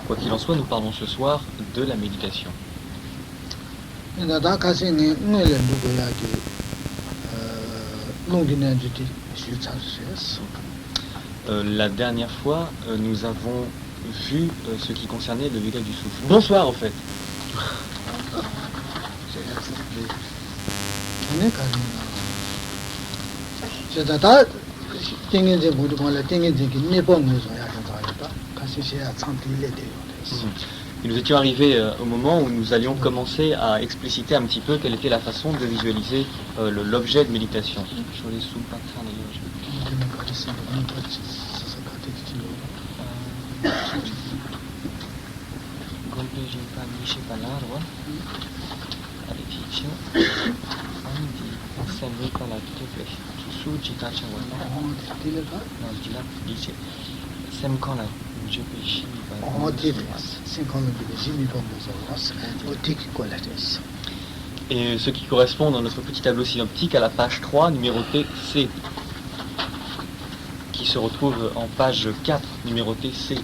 Quoi qu'il en soit, nous parlons ce soir de la méditation. La dernière fois, nous avons vu ce qui concernait le yoga du souffle. Bonsoir, en fait. Et nous étions arrivés au moment où nous allions commencer à expliciter un petit peu quelle était la façon de visualiser l'objet de méditation. Et ce qui correspond dans notre petit tableau synoptique à la page 3, numéroté C, qui se retrouve en page 4, numéroté C.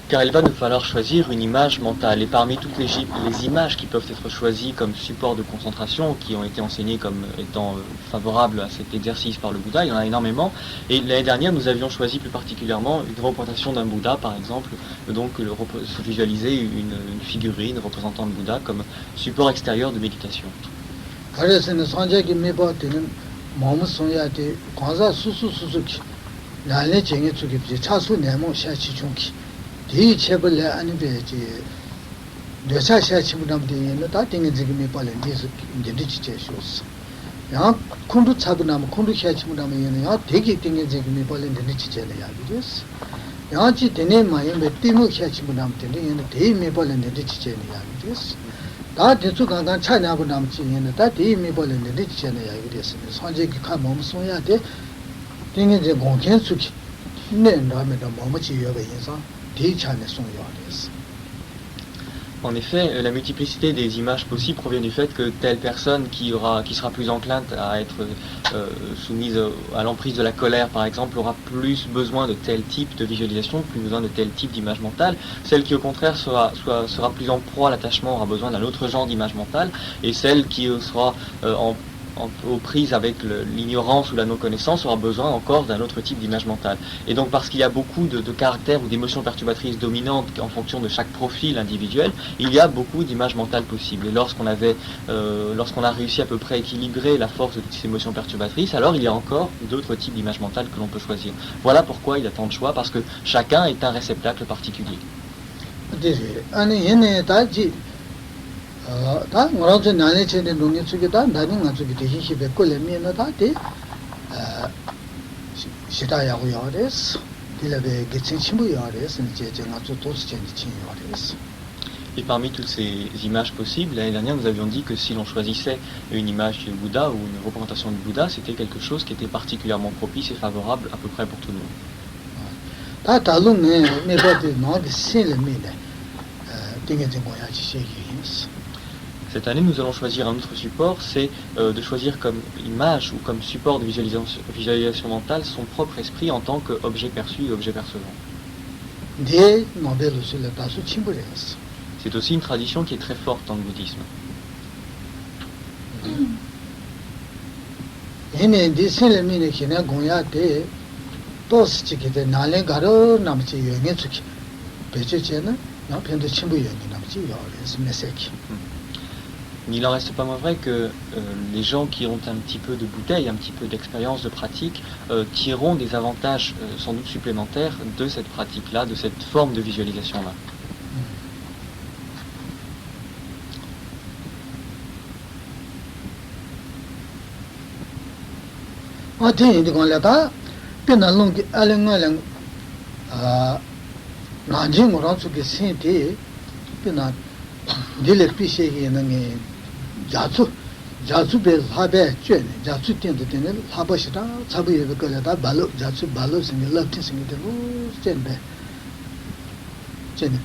Car il va nous falloir choisir une image mentale. Et parmi toutes les images qui peuvent être choisies comme support de concentration, qui ont été enseignées comme étant favorables à cet exercice par le Bouddha, il y en a énormément. Et l'année dernière, nous avions choisi plus particulièrement une représentation d'un Bouddha, par exemple, donc se visualiser une figurine représentant le Bouddha comme support extérieur de méditation. En effet, la multiplicité des images possibles provient du fait que telle personne qui sera plus enclin à être soumise à l'emprise de la colère, par exemple, aura plus besoin de tel type de visualisation, plus besoin de tel type d'image mentale. Celle qui, au contraire, sera plus en proie à l'attachement aura besoin d'un autre genre d'image mentale. Et celle qui sera aux prises avec l'ignorance ou la non-connaissance aura besoin encore d'un autre type d'image mentale. Et donc parce qu'il y a beaucoup de caractères ou d'émotions perturbatrices dominantes en fonction de chaque profil individuel, il y a beaucoup d'images mentales possibles. Et lorsqu'on a réussi à peu près à équilibrer la force de toutes ces émotions perturbatrices, alors il y a encore d'autres types d'images mentales que l'on peut choisir. Voilà pourquoi il y a tant de choix, parce que chacun est un réceptacle particulier. Et parmi toutes ces images possibles, l'année dernière, nous avions dit que si l'on choisissait une image du Bouddha ou une représentation du Bouddha, c'était quelque chose qui était particulièrement propice et favorable à peu près pour tout le monde. Cette année, nous allons choisir un autre support, c'est de choisir comme image ou comme support de visualisation mentale son propre esprit en tant qu'objet perçu et objet percevant. C'est aussi une tradition qui est très forte dans le bouddhisme. il n'en reste pas moins vrai que les gens qui ont un petit peu de bouteille, un petit peu d'expérience, de pratique, tireront des avantages sans doute supplémentaires de cette pratique-là, de cette forme de visualisation-là. Dile pisce che nange jatsu be habe chene jatsu tende tene haba shita sabu ye ko da balo jatsu balo singe love singe de chene chene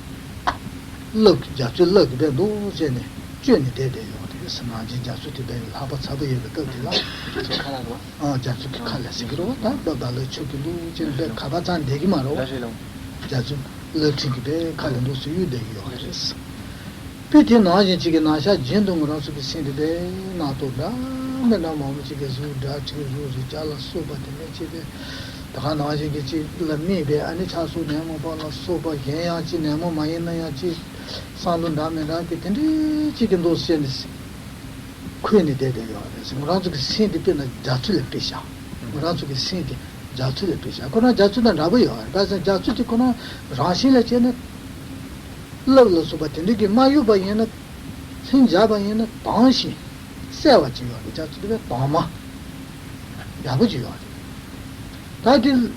look jatsu look be do chene chene de yo de sama ji jatsu de haba sabu ye ko de la jatsu khala sigro da balo choki lu chene be khaba chan de gi maro jatsu look singe be khala do su yu de yo Piti Naji Chiki Nasha Jindung Ransuki Sindi de Nato da Mena Mamu Chiki Zuda Chiki Zuzi Jala Soba de Mechi Taka Naji Kichi Lami Be Ani Chasu Nemo Bala Soba Yenya Chi Nemo Mayena Yachi Sandun Dame Raki Tindi Chiki Ndo Sindis Queen de Yoris Ransuki Sindi Pina Jatule Pisha Ransuki Sindi Jatule Pisha Kona Jatula Rabu Yor Baza Jatsuti Kona Rashila Chena Love Subatindi, Mayuba Yena, Sinjaba Yena, Tanshi, Savaji, just to the Tama Yabuji. That is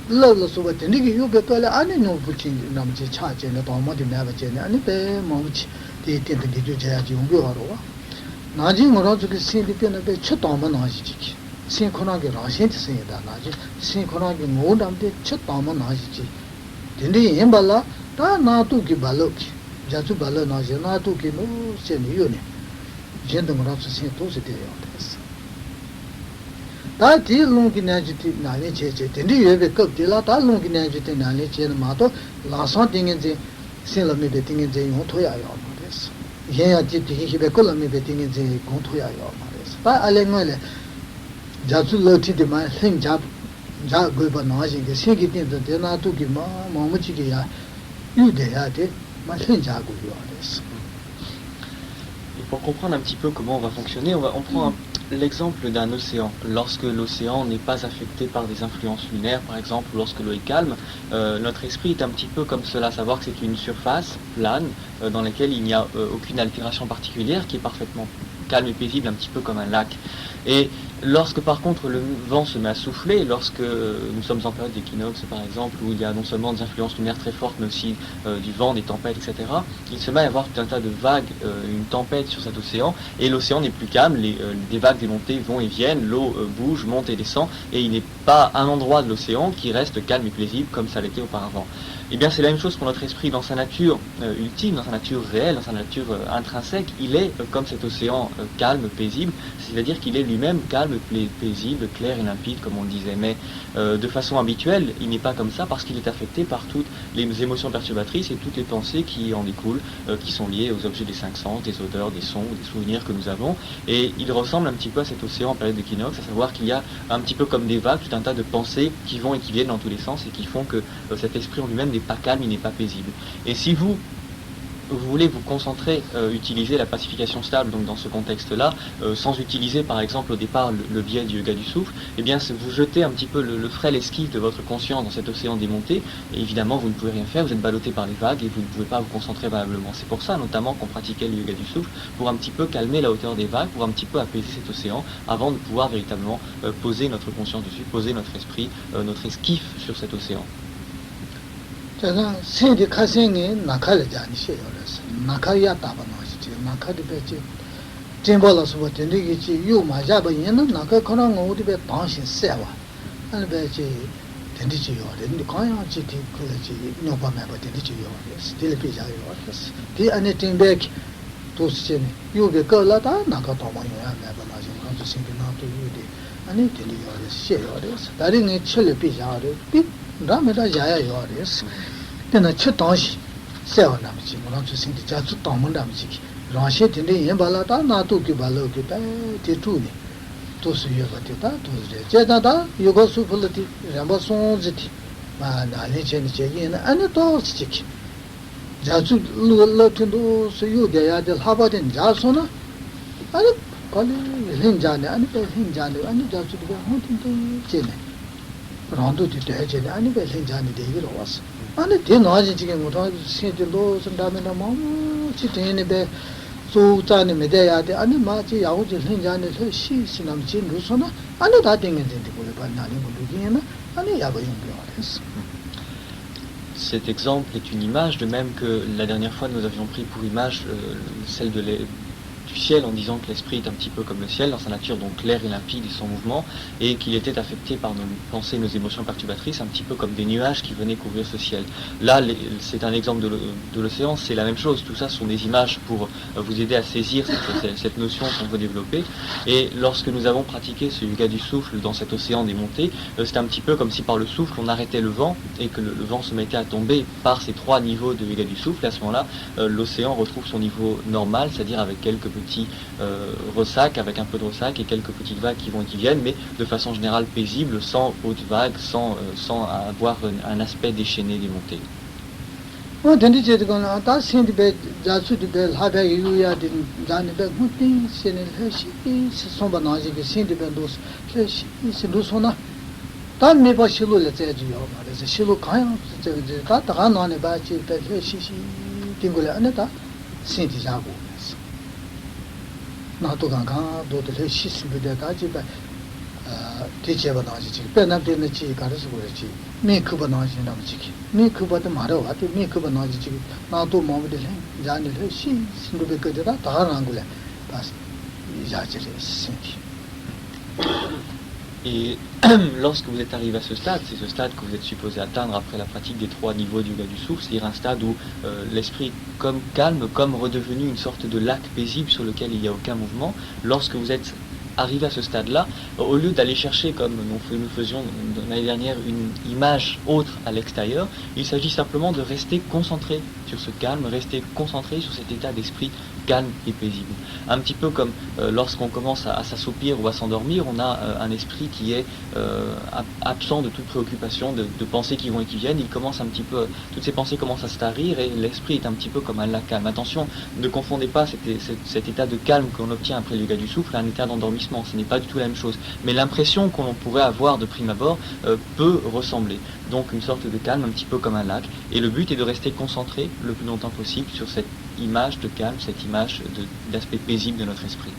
love Subatindi, you better any no butching Namchi charge and the Tama de Navajan, and the Momuch, the Tinta Jujaji Unguro. Naji Morozuki seen the pen of the Chatama Naji, Sin Konagi Rashin to say that Naji, Sin Konagi Modam de Chatama Naji. Dindi Imbala. Da natu ki baloki jatu balo na je natu ki no se ni yo ne jendo mo ratsu se to se de yo des da ti long ki na ji ti na le che che de ye be kap de la da long ki na ji ti na le che ma to la sa ting ge se la me be ting ge yo to ya yo ma des ye ya ji ti ki be ko la me be ting ge go to ya yo ma des da ale ngole jatu lo ti de ma sing ja go ba na ji ge se ki tin de na tu ki ma mo chi ki ya Et pour comprendre un petit peu comment on va fonctionner, on prend l'exemple d'un océan. Lorsque l'océan n'est pas affecté par des influences lunaires, par exemple, ou lorsque l'eau est calme, notre esprit est un petit peu comme cela, savoir que c'est une surface plane dans laquelle il n'y a aucune altération particulière, qui est parfaitement calme et paisible, un petit peu comme un lac. Et lorsque par contre le vent se met à souffler, lorsque nous sommes en période d'équinoxe par exemple, où il y a non seulement des influences lunaires très fortes, mais aussi du vent, des tempêtes, etc., il se met à y avoir tout un tas de vagues, une tempête sur cet océan, et l'océan n'est plus calme, des vagues, des montées vont et viennent, l'eau bouge, monte et descend, et il n'est pas un endroit de l'océan qui reste calme et paisible comme ça l'était auparavant. Eh bien c'est la même chose pour notre esprit dans sa nature ultime, dans sa nature réelle, dans sa nature intrinsèque, il est comme cet océan calme, paisible, c'est-à-dire qu'il est lui-même calme, paisible, clair et limpide comme on le disait, mais de façon habituelle il n'est pas comme ça parce qu'il est affecté par toutes les émotions perturbatrices et toutes les pensées qui en découlent, qui sont liées aux objets des cinq sens, des odeurs, des sons, des souvenirs que nous avons, et il ressemble un petit peu à cet océan en période d'équinoxe, à savoir qu'il y a un petit peu comme des vagues, tout un tas de pensées qui vont et qui viennent dans tous les sens et qui font que cet esprit en lui-même n'est pas calme, il n'est pas paisible. Et si vous voulez vous concentrer, utiliser la pacification stable donc dans ce contexte-là, sans utiliser par exemple au départ le biais du yoga du souffle, eh bien vous jetez un petit peu le frêle esquif de votre conscience dans cet océan démonté, et évidemment vous ne pouvez rien faire, vous êtes ballotté par les vagues et vous ne pouvez pas vous concentrer valablement. C'est pour ça notamment qu'on pratiquait le yoga du souffle, pour un petit peu calmer la hauteur des vagues, pour un petit peu apaiser cet océan, avant de pouvoir véritablement poser notre conscience dessus, poser notre esprit, notre esquif sur cet océan. Sendi Kasengi Nakala Jani Sheolas, Nakaya Tabanochi, Nakadi Bechi, Timbola Subatindici, you Majaba Yen, Naka Konango de Panshin Seva, and Bechi, Tendici, and the Koyachi, no Bamaba Tendici, still Pija, the anything back to Sin, you be Kolata, Nakatoma, never know to sing out to you, and it is Sheolas, that in a chili Pija, big Ramada Jaya Yoris. Then a chutanshi, Sell Namchi, Morantu Sing the Jatu Tomandamchi, Ranshet in the Yambalata, Natuki Baloki, Tituni, Tosuyavata, Jedada, Yugo Supulati, Rambason Ziti, Malichan Chegin, and a tall Jatsu Lotundo, so you get Habat and Jasona, 아니 빨리 렌자네 아니 배 렌자네 아니 자주가 혼든데 제네 라운드 되게 아니 배 렌자네 되기로 왔어 아니 대 나지 지금 뭐 신들로 선다면 뭐 지대네 배 소자네 메대야 돼 아니 마치 야우지 렌자네 시시남 진루소나 아니 다 땡긴데 보래 반나니 모르기에나 아니 야바용 그랬어. Cet exemple est une image, de même que la dernière fois nous avions pris pour image celle du ciel en disant que l'esprit est un petit peu comme le ciel dans sa nature, donc clair et limpide et sans mouvement, et qu'il était affecté par nos pensées, nos émotions perturbatrices, un petit peu comme des nuages qui venaient couvrir ce ciel. Là, c'est un exemple de l'océan, c'est la même chose, tout ça sont des images pour vous aider à saisir cette notion qu'on veut développer, et lorsque nous avons pratiqué ce yoga du souffle dans cet océan des montées, c'est un petit peu comme si par le souffle on arrêtait le vent, et que le vent se mettait à tomber par ces 3 niveaux de yoga du souffle, et à ce moment-là, l'océan retrouve son niveau normal, c'est-à-dire avec quelques petits ressacs, avec un peu de ressac et quelques petites vagues qui vont et qui viennent, mais de façon générale paisible, sans hautes vagues, sans avoir un aspect déchaîné des montées. 나도 강가 도들 시스비데 가지바 대체바 나지 빼남되는 지 가르쳐 그러지 메이크업 나지 남지 메이크업도 말어 와도 메이크업 나지 나도 마음에 자니를 시 신도베 거다 다하는 거래 바스 이자지를 신기 Et lorsque vous êtes arrivé à ce stade, c'est ce stade que vous êtes supposé atteindre après la pratique des 3 niveaux du yoga du souffle, c'est-à-dire un stade où l'esprit comme calme, comme redevenu une sorte de lac paisible sur lequel il n'y a aucun mouvement. Lorsque vous êtes arrivé à ce stade-là, au lieu d'aller chercher, comme nous faisions l'année dernière, une image autre à l'extérieur, il s'agit simplement de rester concentré sur ce calme, rester concentré sur cet état d'esprit calme et paisible. Un petit peu comme lorsqu'on commence à s'assoupir ou à s'endormir, on a un esprit qui est absent de toute préoccupation, de pensées qui vont et qui viennent. Il commence un petit peu, toutes ces pensées commencent à se tarir et l'esprit est un petit peu comme un lac calme. Attention, ne confondez pas cet état de calme qu'on obtient après le yoga du souffle à un état d'endormissement. Ce n'est pas du tout la même chose. Mais l'impression qu'on pourrait avoir de prime abord peut ressembler. Donc une sorte de calme un petit peu comme un lac. Et le but est de rester concentré le plus longtemps possible sur cette image de calme, cette image d'aspect paisible de notre esprit.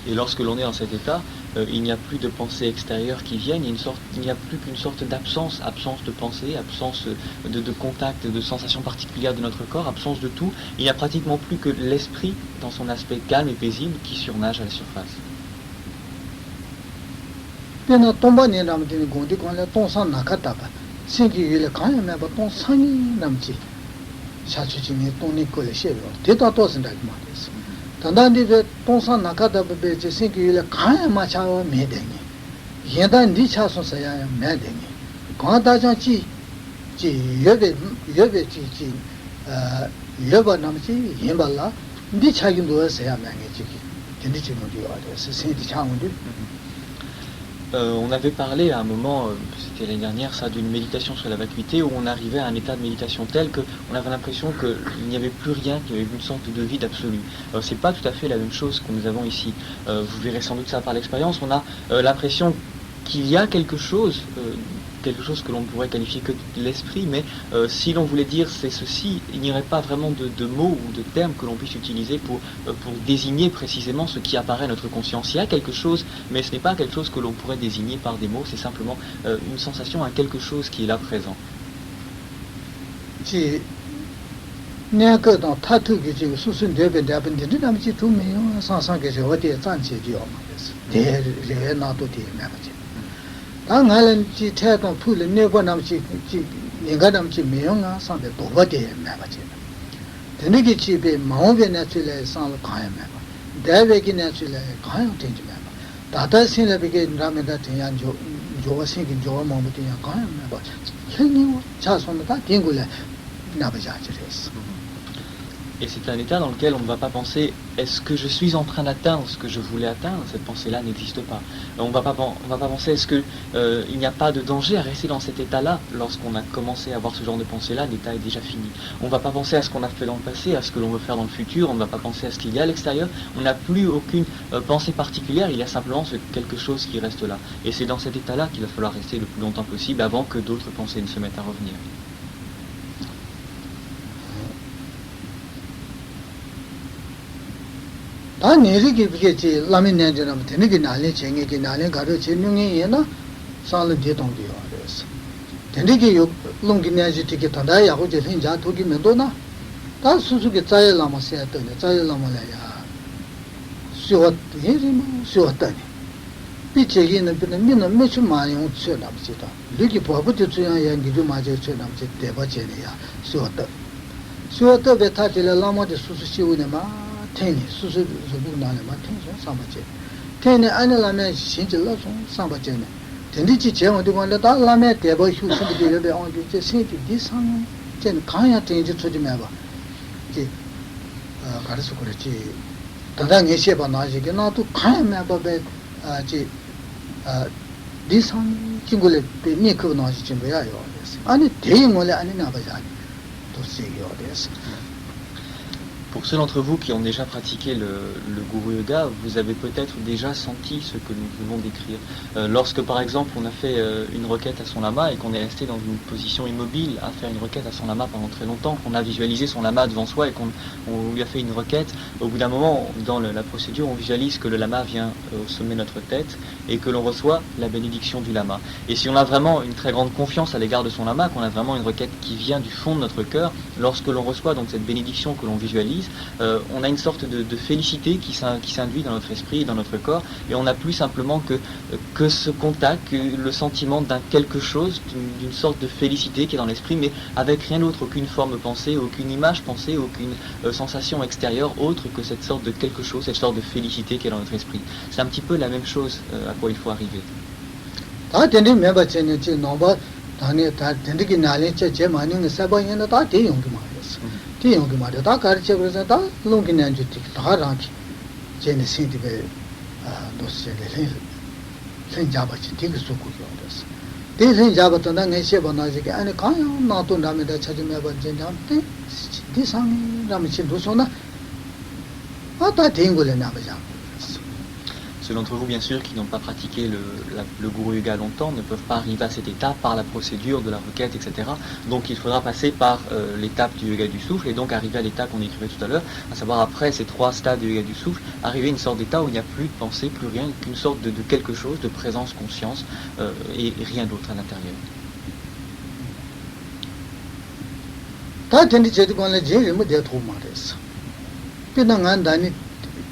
Et lorsque l'on est dans cet état, il n'y a plus de pensées extérieures qui viennent, il n'y a plus qu'une sorte d'absence, absence de pensée, absence de contact, de sensations particulières de notre corps, absence de tout. Il n'y a pratiquement plus que l'esprit dans son aspect calme et paisible qui surnage à la surface. 단단히데 동산 나가다베 제생기를 가야 마차와 매대니 예단 니차선서야 매대니 과다자지 지 여베지 여바 남지 예발라 니차긴도 해야 매게지 된지 뭐디요 아서 세디 차운데 On avait parlé à un moment, c'était l'année dernière, ça, d'une méditation sur la vacuité, où on arrivait à un état de méditation tel qu'on avait l'impression qu'il n'y avait plus rien, qu'il y avait une sorte de vide absolu. C'est pas tout à fait la même chose que nous avons ici. Vous verrez sans doute ça par l'expérience. On a l'impression qu'il y a quelque chose que l'on pourrait qualifier que de l'esprit, mais si l'on voulait dire c'est ceci, il n'y aurait pas vraiment de mots ou de termes que l'on puisse utiliser pour désigner précisément ce qui apparaît à notre conscience. Il y a quelque chose, mais ce n'est pas quelque chose que l'on pourrait désigner par des mots, c'est simplement une sensation à quelque chose qui est là présent. 당할은지 태동 풀을 내고 남지 내가 남지 명아 상대 도바데 매바지 되게 집에 마음변에 줄에 상 가야매 대외기네 줄에 가야 된지 매바 다다신에게 라면다 대양조 jowa singi jowa mamuti ya kaya me ba cheni cha sonda ta dingule na ba ja jires. Et c'est un état dans lequel on ne va pas penser est-ce que je suis en train d'atteindre ce que je voulais atteindre. Cette pensée-là n'existe pas. On va pas penser est-ce que il n'y a pas de danger à rester dans cet état-là. Lorsqu'on a commencé à avoir ce genre de pensée-là, l'état est déjà fini. On ne va pas penser à ce qu'on a fait dans le passé, à ce que l'on veut faire dans le futur. On ne va pas penser à ce qu'il y a à l'extérieur. On n'a plus aucune pensée particulière. Il y a simplement quelque chose qui reste là. Et c'est dans cet état-là qu'il va falloir rester le plus longtemps possible avant que d'autres pensées ne se mettent à revenir. 다 내리게 비게지 라면 내주면 되는 게 날래 쟁이게 날래 가르 진능이 얘나 살은 대동돼요. 그래서 되는 게 용기 내지 되게 단다 야고 제생 자 도기 면도나 다 수수게 짜야 라마세야 되네. 짜야 라마라야 수업 해리마 수업다니 비체기는 비는 민은 매주 많이 오셔 남지다. 이렇게 바부터 주야 연기도 맞아 줘 남지 대바제네야 수업다. 수업다 베타들 라마데 수수시우네마 tenni susu zubu nane ma tenni son samba che tenni ane lame shinji la son samba che ne tenni chi che wadi wanda da lame deba hu shinji de lebe on je sinti di sang chen kanya tenni choji me ba ki karasu kore chi tanda nge she ba na ji ke na tu kanya me ba be ji di sang jingole be ni ko na ji jimbe ya yo des ani de ngole ani na ba ja to se yo des. Pour ceux d'entre vous qui ont déjà pratiqué le Guru Yoga, vous avez peut-être déjà senti ce que nous venons d'écrire. Lorsque par exemple on a fait une requête à son lama et qu'on est resté dans une position immobile à faire une requête à son lama pendant très longtemps, qu'on a visualisé son lama devant soi et qu'on lui a fait une requête, au bout d'un moment dans la procédure on visualise que le lama vient au sommet de notre tête et que l'on reçoit la bénédiction du lama. Et si on a vraiment une très grande confiance à l'égard de son lama, qu'on a vraiment une requête qui vient du fond de notre cœur, lorsque l'on reçoit donc cette bénédiction que l'on visualise, on a une sorte de félicité qui s'induit dans notre esprit et dans notre corps, et on n'a plus simplement que ce contact, le sentiment d'un quelque chose, d'une sorte de félicité qui est dans l'esprit, mais avec rien d'autre, aucune forme pensée, aucune image pensée, aucune sensation extérieure autre que cette sorte de quelque chose, cette sorte de félicité qui est dans notre esprit. C'est un petit peu la même chose à quoi il faut arriver. Tiong Mada, Takaricha, Lunginan, Taranki, Jenny Sintibe, Dossi, Saint Jabachi, Tigasuku. This in Jabatan and Shebanazi, and a kind not to Namida Chajimaba Jenjam, this Ramichin Dusona, what I think will never jump. Ceux d'entre vous, bien sûr, qui n'ont pas pratiqué le Guru Yoga longtemps, ne peuvent pas arriver à cette étape par la procédure de la requête, etc. Donc il faudra passer par l'étape du yoga du souffle, et donc arriver à l'état qu'on écrivait tout à l'heure, à savoir après ces 3 stades du yoga du souffle, arriver à une sorte d'état où il n'y a plus de pensée, plus rien, qu'une sorte de quelque chose, de présence, conscience, et rien d'autre à l'intérieur.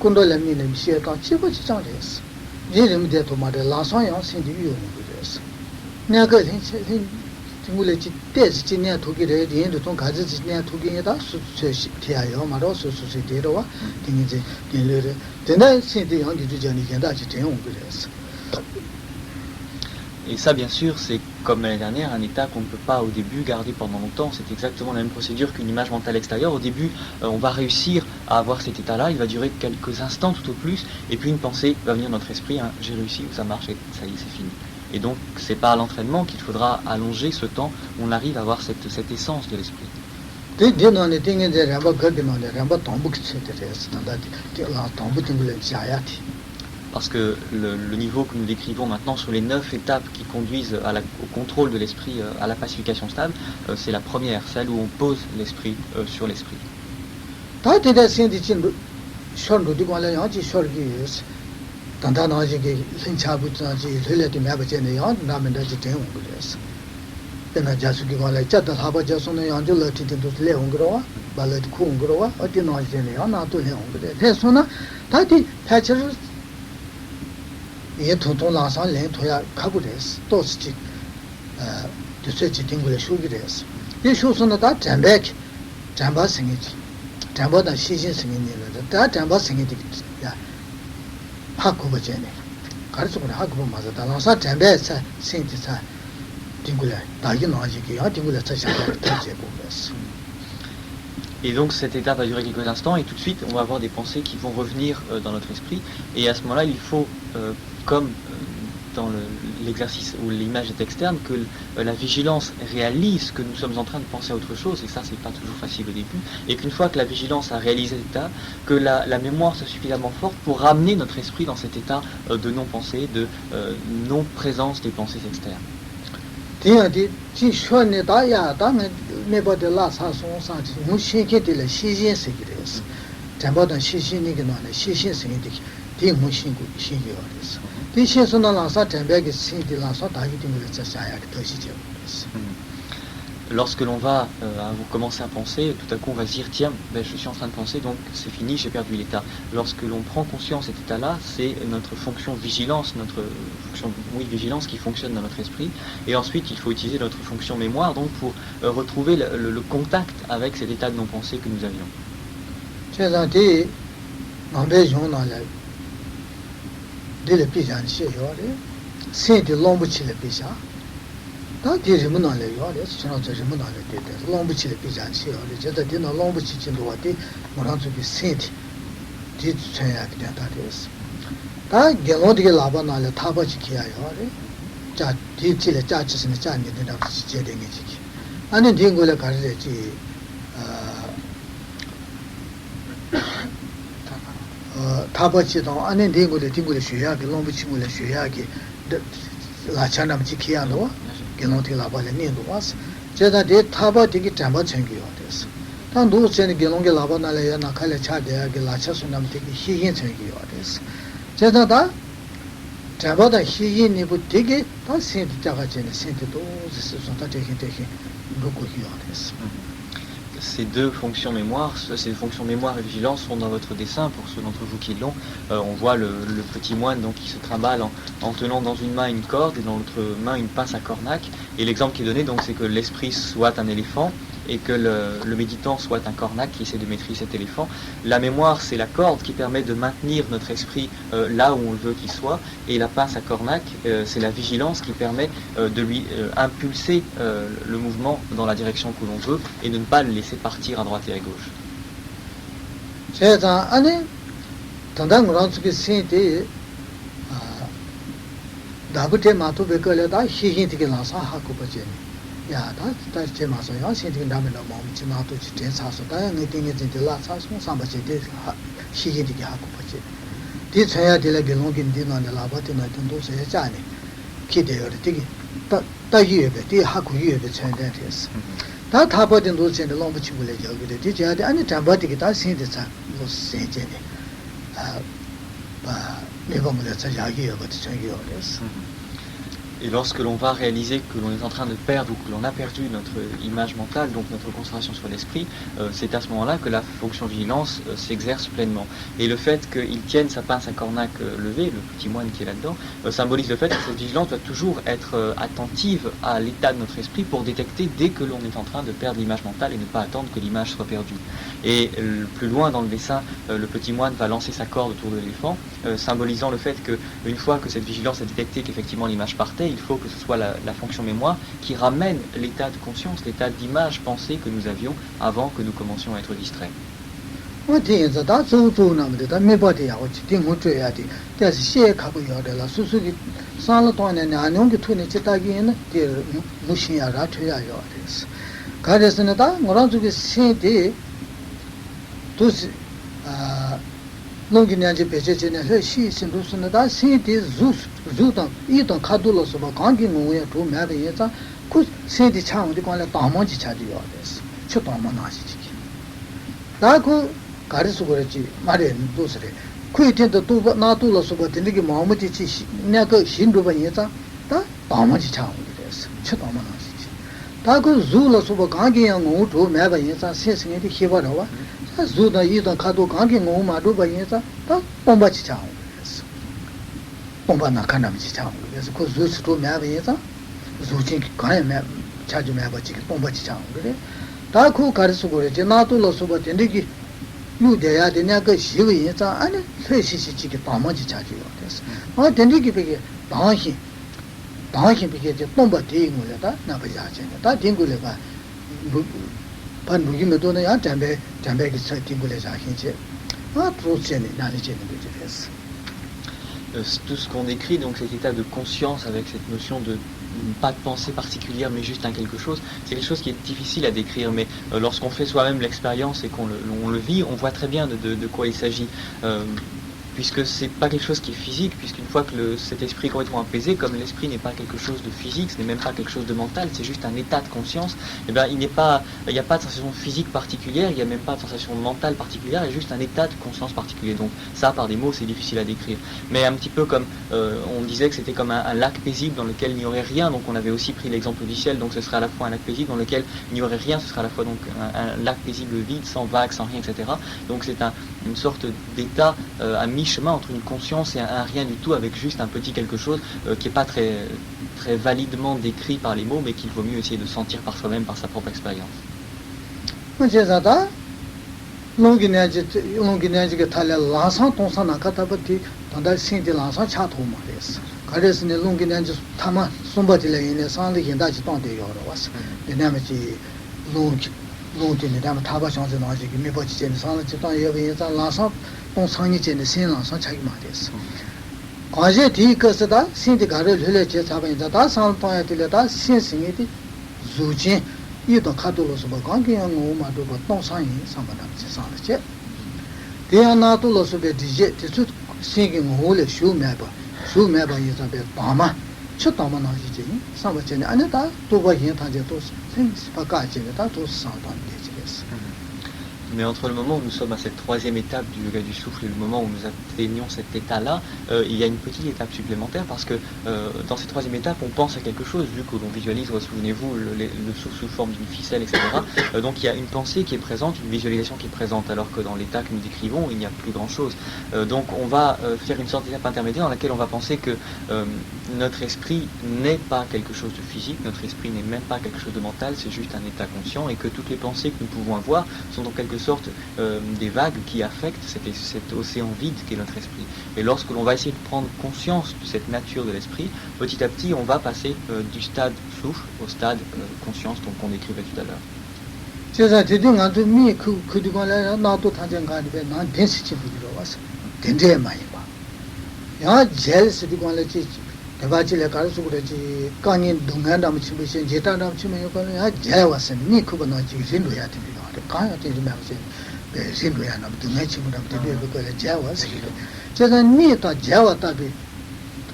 Kundolami ne mishia ta chiba chi chang des. Jirim de to ma de la sang yang sin di yu mu des. Nya ge hin ngule chi te chi ne to gi de yin de tong ga zi chi ne to gi da su che shi ti ya yo ma ro su su si de ro wa ding ji de le de. De na sin di yang di ju jian ni jian da chi ten yong ge des. Et ça, bien sûr, c'est comme l'année dernière, un état qu'on ne peut pas au début garder pendant longtemps. C'est exactement la même procédure qu'une image mentale extérieure. Au début, on va réussir à avoir cet état-là, il va durer quelques instants tout au plus, et puis une pensée va venir dans notre esprit, hein, j'ai réussi, ça marche, et ça y est, c'est fini. Et donc, c'est par l'entraînement qu'il faudra allonger ce temps où on arrive à avoir cette essence de l'esprit. Parce que le niveau que nous décrivons maintenant sur les 9 étapes qui conduisent au contrôle de l'esprit, à la pacification stable, c'est la première, celle où on pose l'esprit sur l'esprit. ye tonton la san len toya kabu des dos chi de ce chi tingule shu gi des ye shu son da jambek jamba singi ji jamba da shi jin singi ni da jamba singi ji ya ha ko ba je ne 가르쳐 보라 하고 맞아. 달라서 잠배사 신지사 딩굴에 다기 나지기 아 딩굴에 차샤가 되게 보면서. Et donc cet état va durer quelques instants et tout de suite on va avoir des pensées qui vont revenir dans notre esprit et à ce moment-là il faut, comme dans l'exercice où l'image est externe, que la vigilance réalise que nous sommes en train de penser à autre chose et ça c'est pas toujours facile au début et qu'une fois que la vigilance a réalisé cet état, que la mémoire soit suffisamment forte pour ramener notre esprit dans cet état de non-pensée, de non-présence des pensées externes. 디야디 지쇼네 다야다네 메버데 라사송사지 무신케데레 시신세기레스 잠바던 시신이게 나네 시신세기데 디 무신고 신기어레스 디 신선나 라사 잠베게 신디 라사 다기딩을 자샤야게 더시제레스. Lorsque l'on va commencer à penser, tout à coup on va se dire tiens, je suis en train de penser donc c'est fini, j'ai perdu l'état. Lorsque l'on prend conscience de cet état-là, c'est notre fonction vigilance, vigilance qui fonctionne dans notre esprit. Et ensuite il faut utiliser notre fonction mémoire donc pour retrouver le contact avec cet état de non-pensée que nous avions. 다 디르문나래 요래 저는 저문나래 되대 롱부치를 비자치요 제가 되는 롱부치 진도 왔대 뭐라든지 세트 디츠야게 된다데스 다 gelodi게 라바나래 타바치 키야요래 자 디치를 짜치스는 짜니 된다고 제대게지 아니 딩고래 가르지 타바치도 아니 딩고래 쉬야게 롱부치고래 쉬야게 라차남 지키야노 gelonti labale nindo was jeda de thaba digi tamba chengyo des tan do chen gelonge labana le na khale cha de ya ge la cha sunam digi hihin chengyo des jeda da tamba da hihin ni bu digi ta sin de jaga chen sin de do se son ta de beaucoup des. Ces deux fonctions mémoire, ces fonctions mémoire et vigilance sont dans votre dessin, pour ceux d'entre vous qui l'ont. On voit le petit moine donc, qui se trimballe en tenant dans une main une corde et dans l'autre main une pince à cornac. Et l'exemple qui est donné, donc, c'est que l'esprit soit un éléphant et que le méditant soit un cornac qui essaie de maîtriser cet éléphant. La mémoire, c'est la corde qui permet de maintenir notre esprit là où on le veut qu'il soit. Et la pince à cornac, c'est la vigilance qui permet de lui impulser le mouvement dans la direction que l'on veut et de ne pas le laisser partir à droite et à gauche. 야, 다 제마서 야, 신경 담는 마음 지나도 진짜서 다야 내ting이 진짜 라사서 삼바지 돼 시기디게 하고 보지. 뒤쳐야 될 gelongin 디나네 라바티나 돈도서 해자네. 기대요. 되게 다 이해বে 뒤 하고 이해বে 전대했어. 다 타버든 도전에 너무 친구래 저기래. 뒤져야 아니 담바디게 다 신대자 뭐 세제네. 내가 뭐라 자기야 같이 저기요랬어. Et lorsque l'on va réaliser que l'on est en train de perdre ou que l'on a perdu notre image mentale, donc notre concentration sur l'esprit, c'est à ce moment-là que la fonction vigilance s'exerce pleinement. Et le fait qu'il tienne sa pince à cornac levée, le petit moine qui est là-dedans, symbolise le fait que cette vigilance doit toujours être attentive à l'état de notre esprit pour détecter dès que l'on est en train de perdre l'image mentale et ne pas attendre que l'image soit perdue. Et plus loin dans le dessin, le petit moine va lancer sa corde autour de l'éléphant, symbolisant le fait qu'une fois que cette vigilance a détecté qu'effectivement l'image partait, il faut que ce soit la fonction mémoire qui ramène l'état de conscience, l'état d'image pensée que nous avions avant que nous commencions à être distraits. 농기냐지 배제제네 시 신도스나다 시디 주당 이동 카둘로서 뭐 관계 뭐야 도 매베에자 그 시디 창원이 관련 담원지 차지요 됐어. 초도만 나시지. 나고 가르쳐 그랬지 말에 도스래. 그 이때도 또 나둘로서 뭐 되게 마음이 지 내가 신도바 예자 다 담원지 차원이 됐어. 초도만 나시지. 다그 주로서 뭐 관계야 뭐도 매베에자 세상에 희바로 와 zuda idan kado gangi ngoma do bayesa ta bomba chi chang yes bomba na kana chi chang yes ko zu su to me bayesa zu chin ka me cha ju me ba chi bomba chi chang de ta ko kar su gore je na to lo su ba de gi 유대야 되냐 그 시위에 자 안에 회시시지게 방망이 자주요 됐어. 아 된디기 비게 방신 비게 bomba 되는 거다. 나 봐야지. 다 딩고래가 반 무기면도는 야 담배기 차 딩고래 자신지. 아 프로세니 나리 제는 거지 됐어. Tout ce qu'on décrit, donc cet état de conscience avec cette notion de pas de pensée particulière mais juste un quelque chose, c'est quelque chose qui est difficile à décrire, mais lorsqu'on fait soi-même l'expérience et qu'on le vit, on voit très bien de quoi il s'agit. Puisque c'est pas quelque chose qui est physique, puisqu'une fois que cet esprit est complètement apaisé, comme l'esprit n'est pas quelque chose de physique, ce n'est même pas quelque chose de mental, c'est juste un état de conscience, et bien il n'y a pas de sensation physique particulière, il n'y a même pas de sensation mentale particulière, il y a juste un état de conscience particulier. Donc ça, par des mots, c'est difficile à décrire. Mais un petit peu comme on disait que c'était comme un lac paisible dans lequel il n'y aurait rien, donc on avait aussi pris l'exemple du ciel, donc ce serait à la fois un lac paisible dans lequel il n'y aurait rien, ce serait à la fois donc un lac paisible vide, sans vagues, sans rien, etc. Donc c'est une sorte d'état à mi-chemin entre une conscience et un rien du tout, avec juste un petit quelque chose qui n'est pas très validement décrit par les mots, mais qu'il vaut mieux essayer de sentir par soi-même, par sa propre expérience. 롱진이 다만 타바상에서 나오지 미버지제는 상을 지도 여기에서 라서 동상이제는 신랑상 자기 말했어. 어제 뒤거서다 신디가를 흘려제 잡아인다 다 상통에 들려다 신승이디 주진 이도 카도로서 뭐 관계한 오마도 동상이 상관없지 상을제. 대야나도로서 베디제 대수 신기 몰래 쇼매바 이사베 바마 첫다만 나지지 상버제는 아니다 또가 현타제 또 Mais entre le moment où nous sommes à cette troisième étape du yoga du souffle et le moment où nous atteignons cet état-là, il y a une petite étape supplémentaire parce que dans cette troisième étape, on pense à quelque chose, vu que l'on visualise, souvenez-vous, le souffle sous forme d'une ficelle, etc. Donc il y a une pensée qui est présente, une visualisation qui est présente, alors que dans l'état que nous décrivons, il n'y a plus grand-chose. Donc on va faire une sorte d'étape intermédiaire dans laquelle on va penser que notre esprit n'est pas quelque chose de physique, notre esprit n'est même pas quelque chose de mental, c'est juste un état conscient, et que toutes les pensées que nous pouvons avoir sont en quelque sorte des vagues qui affectent cet océan vide qu'est notre esprit. Et lorsque l'on va essayer de prendre conscience de cette nature de l'esprit, petit à petit on va passer du stade souffle au stade conscience qu'on décrivait tout à l'heure. 대바지레 가르쳐 그러지 까닌 동안담 치부신 제타담 치면 요거는 잘 왔으니 니 그거는 지금 신도야 됩니다. 가야 되지 말지. 네, 신도야 남 동네 치부담 되게 그거 잘 왔으니. 제가 니도 잘 왔다비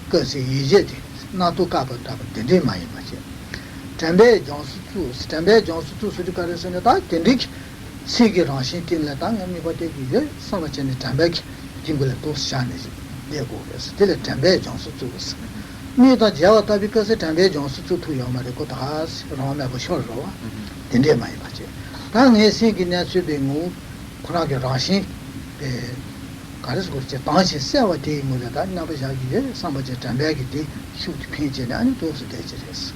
그것이 이제 나도 가봤다. 되게 많이 맞지. 담배 정수투 수도 가르쳐서 다 된디 세계랑 신팅을 당연히 버티기 이제 삼아전에 담배 진불에 또 시작하지. 내고 그래서 될 담배 정수투스 니도 제와다 비커서 담배 정수투 요마르고 다 라마고 쇼로와 된데 많이 맞지. 당에 세계냐 수뱅우 그러게 라신 가르쳐 그렇지. 당시 세와 대무라다 나버샤기에 삼아전 담배기 슈트 핀제는 아니 도스 되지랬어.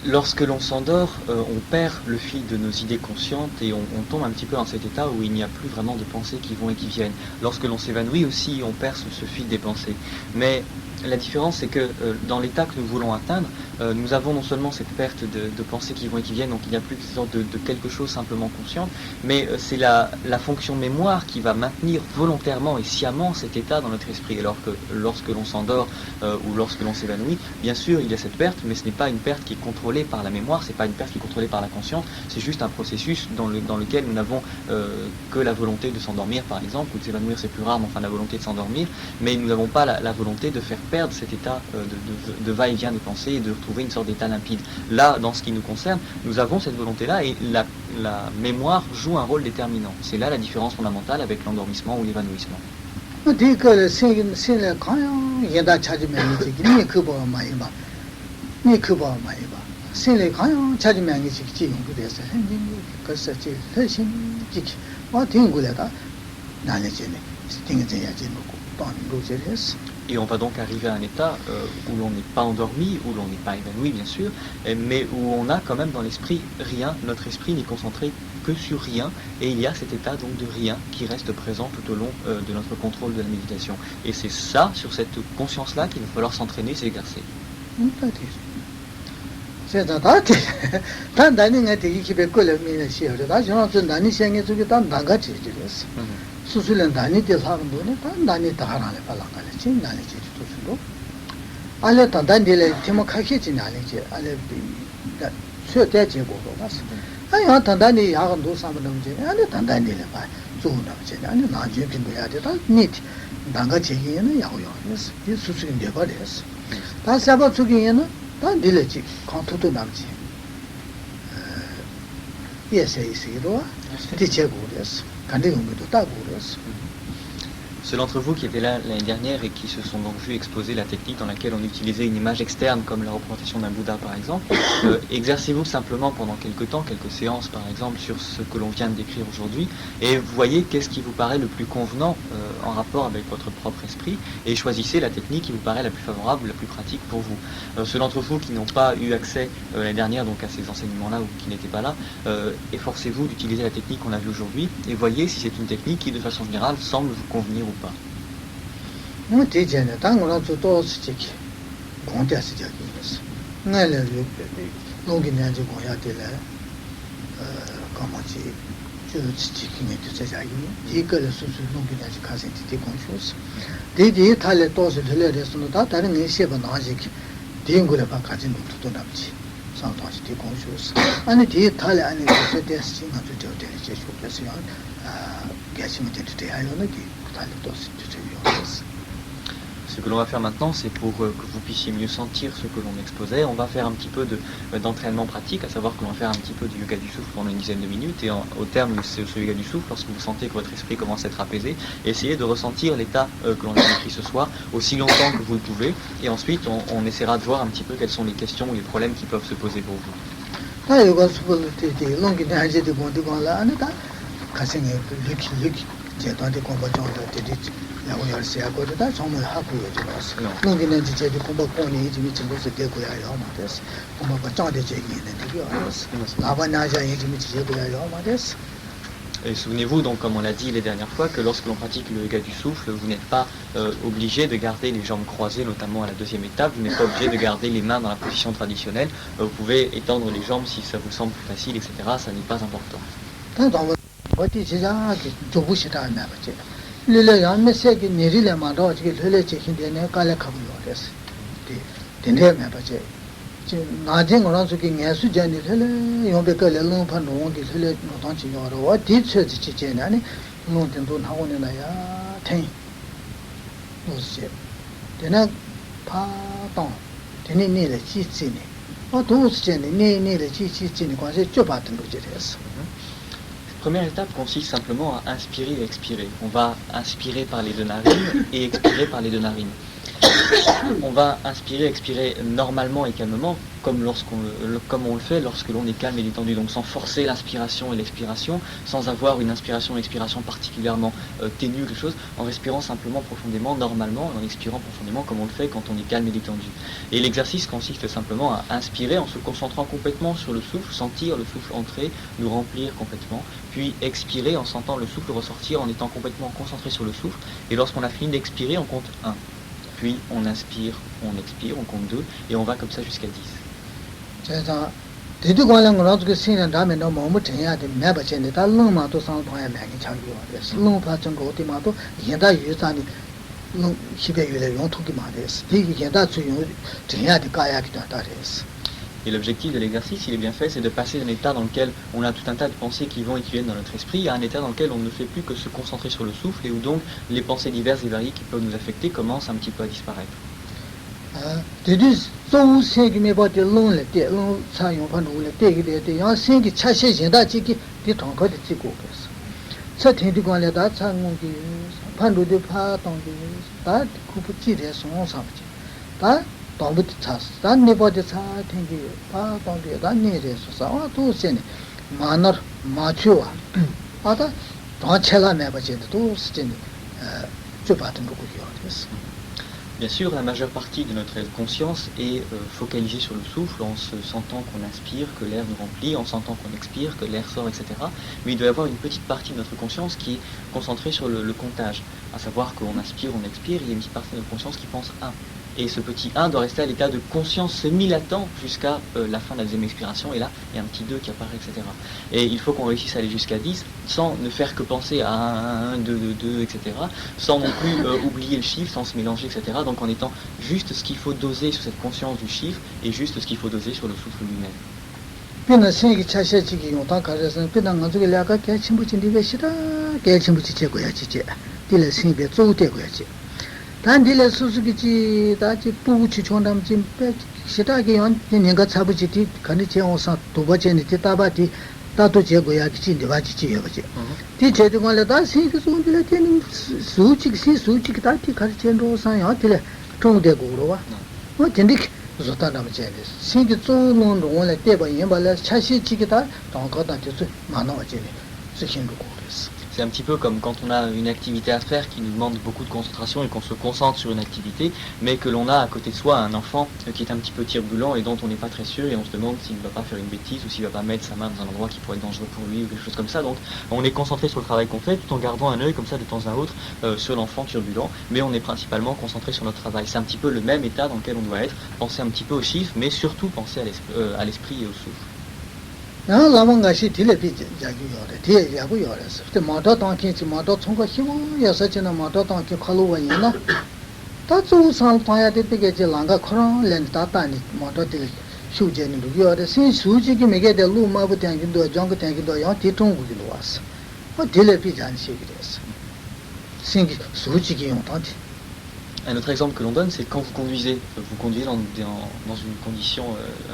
Lorsque l'on s'endort, on perd le fil de nos idées conscientes et on tombe un petit peu dans cet état où il n'y a plus vraiment de pensées qui vont et qui viennent. Lorsque l'on s'évanouit aussi, on perd ce fil des pensées. Mais la différence, c'est que dans l'état que nous voulons atteindre, nous avons non seulement cette perte de pensées qui vont et qui viennent, donc il n'y a plus de sorte de quelque chose simplement consciente, mais c'est la fonction mémoire qui va maintenir volontairement et sciemment cet état dans notre esprit. Alors que lorsque l'on s'endort ou lorsque l'on s'évanouit, bien sûr, il y a cette perte, mais ce n'est pas une perte qui est contrôlée par la mémoire, c'est pas une perte qui est contrôlée par la conscience, c'est juste un processus dans lequel nous n'avons que la volonté de s'endormir, par exemple, ou de s'évanouir, c'est plus rare, mais enfin la volonté de s'endormir, mais nous n'avons pas la volonté de faire perdre cet état de va-et-vient des pensées et de retrouver une sorte d'état limpide. Là, dans ce qui nous concerne, nous avons cette volonté-là et la mémoire joue un rôle déterminant. C'est là la différence fondamentale avec l'endormissement ou l'évanouissement. Et on va donc arriver à un état où l'on n'est pas endormi, où l'on n'est pas évanoui bien sûr, mais où on a quand même dans l'esprit rien, notre esprit n'est concentré que sur rien, et il y a cet état donc de rien qui reste présent tout au long de notre contrôle de la méditation. Et c'est ça, sur cette conscience-là, qu'il va falloir s'entraîner, s'exercer. C'est dans ta tête. Tant d'années, il y a des qui peuvent coller, mais il y a des gens qui ont d'années, c'est un truc dans l'anga, tu dis. Sous le d'années, des arbres, tant d'années, t'as rien à pas l'anga, c'est une année, c'est tout ce lot. Allez, tant d'années, les témocaquets, c'est une année, allez, sur tête, j'ai beau, allez, tant d'années, il y a un dos, ça me donne, allez, tant d'années, les pas, tout, allez, n'a Dieu qui me a dit, nit, d'anga, c'est y a un yaoyo, c'est sous une débat, dans sa botte, il y a un 다 딜레지 컨트도 남지 예세이시로 디체고레스 간데용도 따고레스. Ceux d'entre vous qui étaient là l'année dernière et qui se sont donc vus exposer la technique dans laquelle on utilisait une image externe comme la représentation d'un Bouddha par exemple, exercez-vous simplement pendant quelques temps, quelques séances par exemple sur ce que l'on vient de décrire aujourd'hui et voyez qu'est-ce qui vous paraît le plus convenant en rapport avec votre propre esprit et choisissez la technique qui vous paraît la plus favorable, la plus pratique pour vous. Ceux d'entre vous qui n'ont pas eu accès l'année dernière donc à ces enseignements-là ou qui n'étaient pas là, efforcez-vous d'utiliser la technique qu'on a vue aujourd'hui et voyez si c'est une technique qui de façon générale semble vous convenir ou pas. Moi, déjà, tant qu'on a tout ce qui compte à ce qui est. Mais le longin de Goyate, comment dire, je suis qui n'est que ça, il que le sous longin de Cassette conscience. Des talents de l'air de son date, and a ship of magic, Dingo pas Casino to Napchi, sometimes the conscious. And it Talia and the destination to the delegation, getting to the island, Talentos to the Ce que l'on va faire maintenant, c'est pour que vous puissiez mieux sentir ce que l'on exposait. On va faire un petit peu d'entraînement pratique, à savoir que l'on va faire un petit peu du yoga du souffle pendant une dizaine de minutes. Et au terme de ce yoga du souffle, lorsque vous sentez que votre esprit commence à être apaisé, essayez de ressentir l'état que l'on a décrit ce soir aussi longtemps que vous le pouvez. Et ensuite, on essaiera de voir un petit peu quelles sont les questions ou les problèmes qui peuvent se poser pour vous. Et souvenez-vous donc, comme on l'a dit les dernières fois, que lorsque l'on pratique le yoga du souffle, vous n'êtes pas obligé de garder les jambes croisées, notamment à la deuxième étape, vous n'êtes pas obligé de garder les mains dans la position traditionnelle, vous pouvez étendre les jambes si ça vous semble plus facile, etc. Ça n'est pas important. Première étape consiste simplement à inspirer et expirer. On va inspirer par les deux narines et expirer par les deux narines. On va inspirer, expirer normalement et calmement, comme on le fait lorsque l'on est calme et détendu, donc sans forcer l'inspiration et l'expiration, sans avoir une inspiration et expiration particulièrement ténue, quelque chose, en respirant simplement profondément, normalement, et en expirant profondément comme on le fait quand on est calme et détendu. Et l'exercice consiste simplement à inspirer en se concentrant complètement sur le souffle, sentir le souffle entrer, nous remplir complètement, puis expirer en sentant le souffle ressortir, en étant complètement concentré sur le souffle, et lorsqu'on a fini d'expirer, on compte 1. Puis on inspire, on expire, on compte 2, et on va comme ça jusqu'à 10. Et l'objectif de l'exercice, il est bien fait, c'est de passer d'un état dans lequel on a tout un tas de pensées qui vont et qui viennent dans notre esprit à un état dans lequel on ne fait plus que se concentrer sur le souffle et où donc les pensées diverses et variées qui peuvent nous affecter commencent un petit peu à disparaître. Bien sûr, la majeure partie de notre conscience est focalisée sur le souffle, en se sentant qu'on inspire, que l'air nous remplit, en sentant qu'on expire, que l'air sort, etc. Mais il doit y avoir une petite partie de notre conscience qui est concentrée sur le comptage, à savoir qu'on inspire, on expire, il y a une petite partie de notre conscience qui pense 1. Et ce petit 1 doit rester à l'état de conscience semi-latent jusqu'à la fin de la deuxième expiration, et là, il y a un petit 2 qui apparaît, etc. Et il faut qu'on réussisse à aller jusqu'à 10 sans ne faire que penser à 1, 2, 2, 2, etc. Sans non plus oublier le chiffre, sans se mélanger, etc. Donc en étant juste ce qu'il faut doser sur cette conscience du chiffre et juste ce qu'il faut doser sur le souffle lui-même. pina sengi chashe chigi yongtang karasan pina nganzu ge laka kaya chimbu chindi ve shira kaya chimbu chi che goya chi che dila sengi be zou te goya chi dan dila susu ki chi da chi pugu chi chondam chi pe shira ge yon nyinga chabu chi ti kani che onsan duba che ni ti taba ti tato che goya ki chi ndiba chi chi yoba chi ti che di gongla da sengi zou dila teni su chi ki si su chi ki ta ti kari che ndo san yon dila chongu de gogoro wa tendi zotanam chene singi zolon ron le deba yinba le chashi chikita tanga dan de manawa chene zhin ru kores. C'est un petit peu comme quand on a une activité à faire qui nous demande beaucoup de concentration et qu'on se concentre sur une activité, mais que l'on a à côté de soi un enfant qui est un petit peu turbulent et dont on n'est pas très sûr et on se demande s'il ne va pas faire une bêtise ou s'il ne va pas mettre sa main dans un endroit qui pourrait être dangereux pour lui ou quelque chose comme ça. Donc on est concentré sur le travail qu'on fait tout en gardant un œil comme ça de temps à autre sur l'enfant turbulent, mais on est principalement concentré sur notre travail. C'est un petit peu le même état dans lequel on doit être, penser un petit peu aux chiffres, mais surtout penser à l'esprit et au souffle. 야 라망가 시 딜레비 자기 요래 디 야고 요래서 그때 마다 당kin치 마다 총가 힘어 야사치나 마다 당키 칼로와 있나 다주 산 타야 되게 제 랑가 코랑 렌 다다니 마다 딜 수제니 루요래 신 수지기 메게 될 루마부 당긴도 정거 당긴도 야 디통구기로 왔어 딜레비 잔시 그랬어 신기 수지기 용 단지. Un autre exemple que l'on donne, c'est quand vous conduisez dans une condition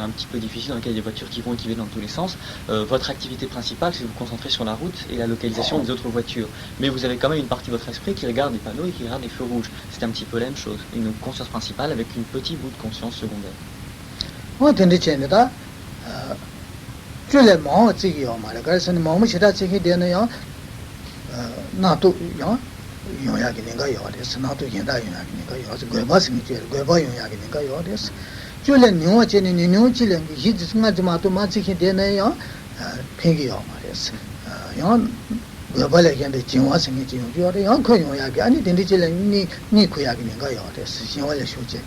un petit peu difficile dans laquelle il y a des voitures qui vont et qui viennent dans tous les sens. Votre activité principale, c'est de vous concentrer sur la route et la localisation des autres voitures. Mais vous avez quand même une partie de votre esprit qui regarde les panneaux et qui regarde les feux rouges. C'est un petit peu la même chose. Une conscience principale avec une petite bout de conscience secondaire. 용약이 내가 요래서 나도 yen다 용약이 내가 요서 괴바스미 제 괴바 용약이 내가 요래서 줄에 녀어제니 녀어질은 이지 승하지마도 마치게 되네요 팽기요 말이었어 연 괴발에 견데 진화성이 지금 요래 연코 용약이 아니 된디질은 니 구약이 내가 요래서 신월에 쇼제.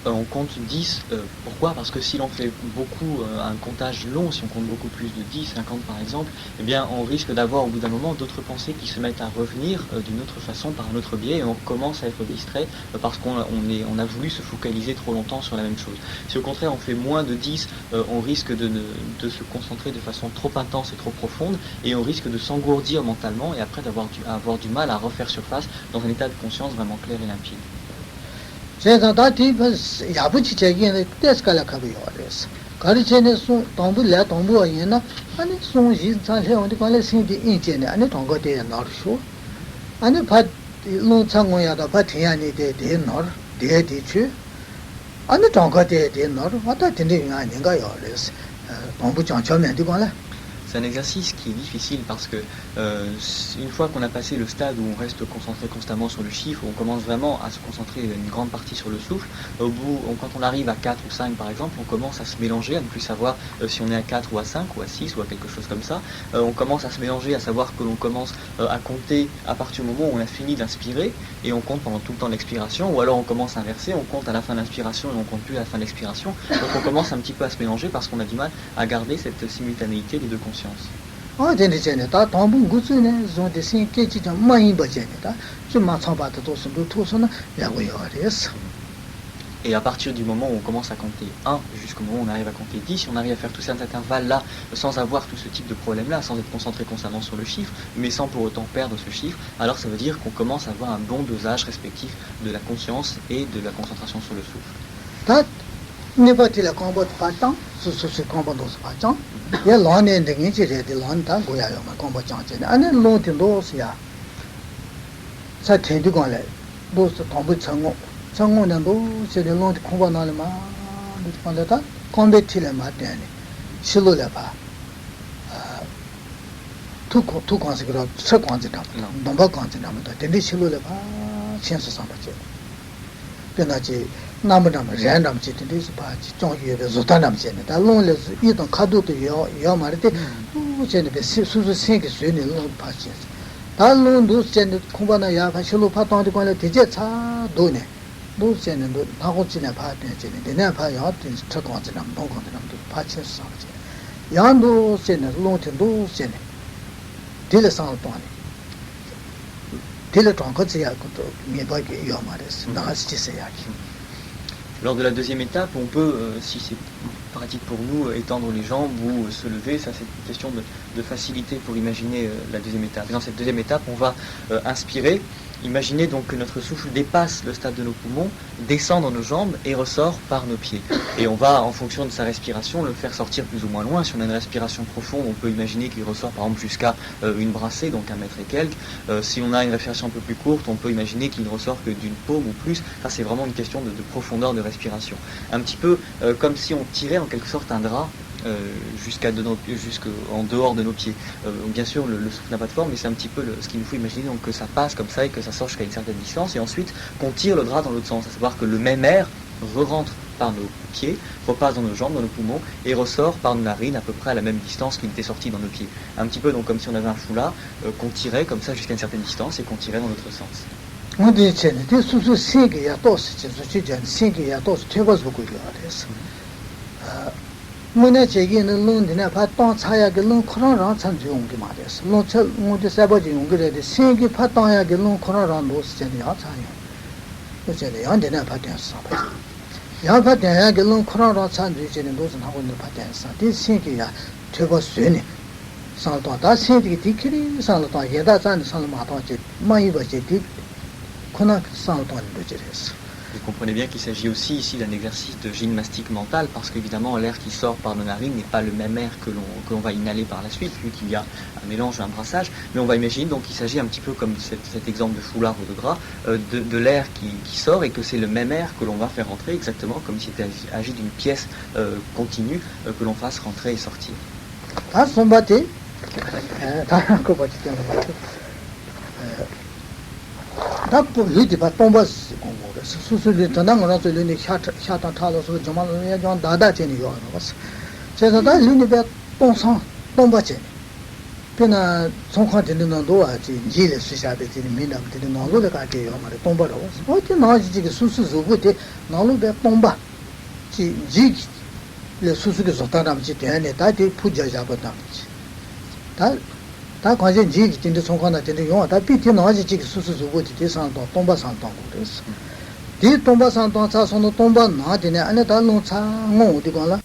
On compte 10, pourquoi? Parce que si l'on fait beaucoup, un comptage long, si on compte beaucoup plus de 10, 50 par exemple, eh bien on risque d'avoir au bout d'un moment d'autres pensées qui se mettent à revenir d'une autre façon, par un autre biais, et on commence à être distrait parce qu'on a voulu se focaliser trop longtemps sur la même chose. Si au contraire on fait moins de 10, on risque de se concentrer de façon trop intense et trop profonde, et on risque de s'engourdir mentalement, et après avoir du mal à refaire surface dans un état de conscience vraiment clair et limpide. 제가 다티 야부치 제기는 데스칼라 카비요레스 가르체네 송 동부래 동부에나 아니 송지 자세 어디 관래 신디 인제네 아니 동거대 나르쇼 아니 바 노창고야다 바티야니 데데 나르 데디치 아니 동거대 데 나르 왔다 된데 아닌가 요레스 동부 정점에 디 관래. C'est un exercice qui est difficile parce que une fois qu'on a passé le stade où on reste concentré constamment sur le chiffre, où on commence vraiment à se concentrer une grande partie sur le souffle, au bout, quand on arrive à 4 ou 5 par exemple, on commence à se mélanger, à ne plus savoir si on est à 4 ou à 5 ou à 6 ou à quelque chose comme ça. On commence à se mélanger, à savoir que l'on commence à compter à partir du moment où on a fini d'inspirer et on compte pendant tout le temps de l'expiration, ou alors on commence à inverser, on compte à la fin de l'inspiration et on compte plus à la fin de l'expiration. Donc on commence un petit peu à se mélanger parce qu'on a du mal à garder cette simultanéité des deux consciences. 다 동부 구스네 존데신 깨지자 많이 버제니다 좀 맞춰봐도 도스도 토스는 야고요레스. Et à partir du moment où on commence à compter 1 jusqu'au moment où on arrive à compter 10, si on arrive à faire tout cet intervalle-là sans avoir tout ce type de problème-là, sans être concentré constamment sur le chiffre, mais sans pour autant perdre ce chiffre, alors ça veut dire qu'on commence à avoir un bon dosage respectif de la conscience et de la concentration sur le souffle. 네버티라 공부 파장 수수수 공부 도스 파장 예 런에 능이 지레디 런다 고야요 마 공부 장제 아니 런tin 도스야 사 텐디 관래 도스 동부 청원은 도스에 런티 공부 나르마 디판다다 컴베티레 마데니 실로레 봐 투 관식으로 서 관지다 동바 관지다 된디 실로레 봐 신수 삼바제 penaji namanam random chitindis baji chongyu be zotanam chene da long le yi don kadu to yo marite chene be susu sengi suini long pachi da long du chene kumbana ya fa shulu patong de kwale deje cha do ne do chene do nago chine pa chene de ne pa ya tin chakon chene dong kon de nam do pachi sa yang do chene long tin do chene dile sang to ne dile tong ko ya ko to mi ba ge yo mares na si se ya ki. Lors de la deuxième étape, on peut, si c'est pratique pour nous, étendre les jambes ou se lever. Ça, c'est une question de facilité pour imaginer la deuxième étape. Et dans cette deuxième étape, on va inspirer. Imaginez donc que notre souffle dépasse le stade de nos poumons, descend dans nos jambes et ressort par nos pieds. Et on va, en fonction de sa respiration, le faire sortir plus ou moins loin. Si on a une respiration profonde, on peut imaginer qu'il ressort par exemple jusqu'à une brassée, donc 1 mètre et quelques. Si on a une respiration un peu plus courte, on peut imaginer qu'il ne ressort que d'une paume ou plus. Ça, c'est vraiment une question de profondeur de respiration. Un petit peu comme si on tirait en quelque sorte un drap jusqu'en dehors de nos pieds. Bien sûr, le souffle n'a pas de forme, mais c'est un petit peu ce qu'il nous faut imaginer, donc que ça passe comme ça et que ça sort jusqu'à une certaine distance, et ensuite qu'on tire le drap dans l'autre sens, à savoir que le même air re-rentre par nos pieds, repasse dans nos jambes, dans nos poumons, et ressort par nos narines à peu près à la même distance qu'il était sorti dans nos pieds. Un petit peu donc comme si on avait un foulard qu'on tirait comme ça jusqu'à une certaine distance et qu'on tirait dans l'autre sens. Mune chegi ne lung dine pa tong chaya ge lung khurang rang chan ju yong ge ma des lung che ngu de sa ba ji yong ge de sen ge pa tong ya ge lung khurang rang do se ne ya cha yo yo che de yang dine pa den sa ba ya pa den ya ge lung khurang rang chan ju che ne do san ha gon de pa den sa de sen ge ya che ba sue ne sang da da sen ge di ki ri sang da ye da zan sang ma da che ma yi ba che di khona sang da de je des. Vous comprenez bien qu'il s'agit aussi ici d'un exercice de gymnastique mentale, parce qu'évidemment l'air qui sort par nos narines n'est pas le même air que l'on va inhaler par la suite, vu qu'il y a un mélange, un brassage, mais on va imaginer donc qu'il s'agit un petit peu comme cet exemple de foulard ou de drap, de l'air qui sort, et que c'est le même air que l'on va faire rentrer, exactement comme s'il était agi d'une pièce continue que l'on fasse rentrer et sortir. 수수리 전당으로서 르니 샤타 타로서 정말로 좀 다다체니 요nos 제가 다 르니베 동상 동바체 그나 총화되는 도와지 일을 수사돼 되는 민담들이 나로를 가게 요 말에 동바로 어디 나지지 수수수부데 나로베 동바 지 수수게 좋다람지 되네 다들 부자자보다지 다 관심 지기 진짜 총화나 되는 요 다 비티 나지지 수수수부데 대상도 동바상도 그랬어 디 tomba san tong cha son tomba na de ne ane da long cha ngo de la